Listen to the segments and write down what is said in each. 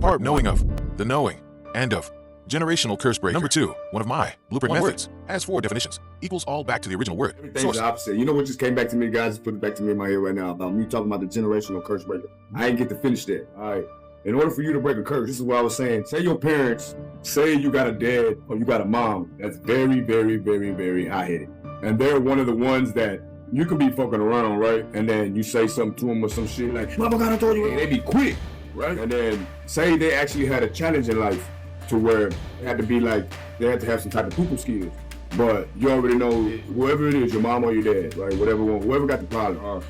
part knowing of, the knowing, and of. Generational curse breaker. Number 2, one of my blueprint methods, has 4 definitions, equals all back to the original word. Everything's the opposite. You know what just came back to me, guys? Just put it back to me in my head right now about me talking about the generational curse breaker. I ain't get to finish that. All right. In order for you to break a curse, this is what I was saying. Say your parents, say you got a dad or you got a mom that's very, very, very, very high-headed. And they're one of the ones that you could be fucking around, right? And then you say something to them or some shit like, Mama gotta tell you. And they be quick, right? And then say they actually had a challenge in life to where it had to be like, they had to have some type of people skills. But you already know, whoever it is, your mom or your dad, right? Whoever got the problem, or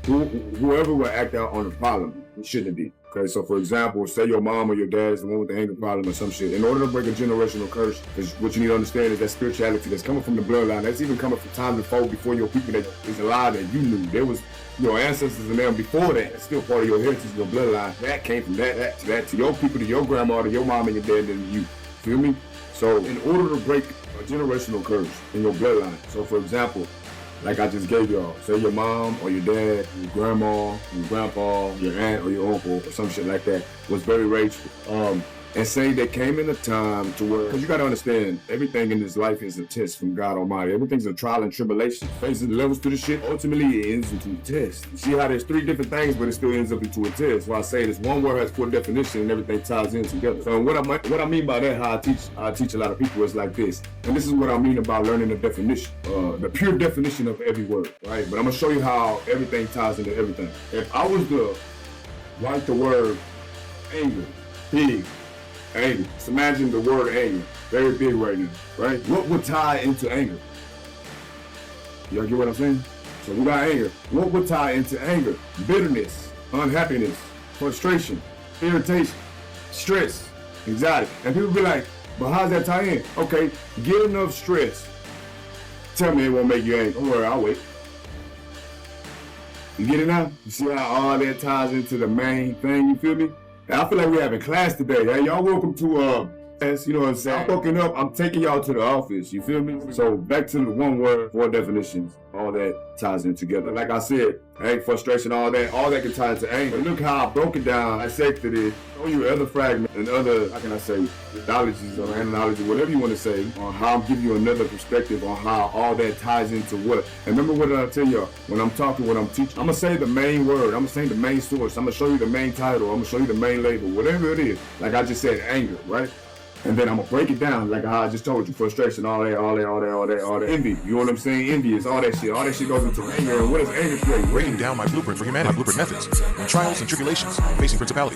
whoever will act out on the problem, it shouldn't be. Okay, so for example, say your mom or your dad is the one with the anger problem or some shit. In order to break a generational curse, what you need to understand is that spirituality that's coming from the bloodline, that's even coming from time before your people that is alive that you knew. There was your ancestors and them before that. It's still part of your heritage, your bloodline. That came from that to your people, to your grandma, to your mom and your dad, and you. Feel me? So in order to break a generational curse in your bloodline, so for example, like I just gave y'all, say your mom or your dad, your grandma, your grandpa, your aunt or your uncle or some shit like that was very rageful. And say they came in a time to where, because you got to understand, everything in this life is a test from God Almighty. Everything's a trial and tribulation. Facing levels to the shit, ultimately it ends into a test. You see how there's 3 different things, but it still ends up into a test. Why I say this one word has 4 definitions and everything ties in together. So what I mean by that, how I teach a lot of people is like this. And this is what I mean about learning the definition, the pure definition of every word, right? But I'm gonna show you how everything ties into everything. If I was to write the word anger, big, anger. Just imagine the word anger, very big right now, right? What would tie into anger? Y'all get what I'm saying? So we got anger. What would tie into anger? Bitterness, unhappiness, frustration, irritation, stress, anxiety. And people be like, but how's that tie in? Okay, get enough stress. Tell me it won't make you angry. Don't worry, I'll wait. You get it now? You see how all that ties into the main thing, you feel me? I feel like we're having class today. Hey, y'all welcome to class, you know what I'm saying? I'm waking up, I'm taking y'all to the office, you feel me? So back to the one word, 4 definitions, all that ties in together. Like I said, anger, frustration, all that can tie into anger. Look how I broke it down, dissected it, show you other fragments and other, how can I say, methodologies or analogy, whatever you want to say, on how I'm giving you another perspective on how all that ties into what. And remember what I tell y'all, when I'm talking, when I'm teaching, I'm going to say the main word, I'm going to say the main source, I'm going to show you the main title, I'm going to show you the main label, whatever it is. Like I just said, anger, right? And then I'm gonna break it down like how I just told you, frustration, all that, envy. You know what I'm saying? Envy is all that shit. All that shit goes into anger. And what is anger create? Breaking down my blueprint for humanity, my blueprint methods, trials and tribulations, facing principalities.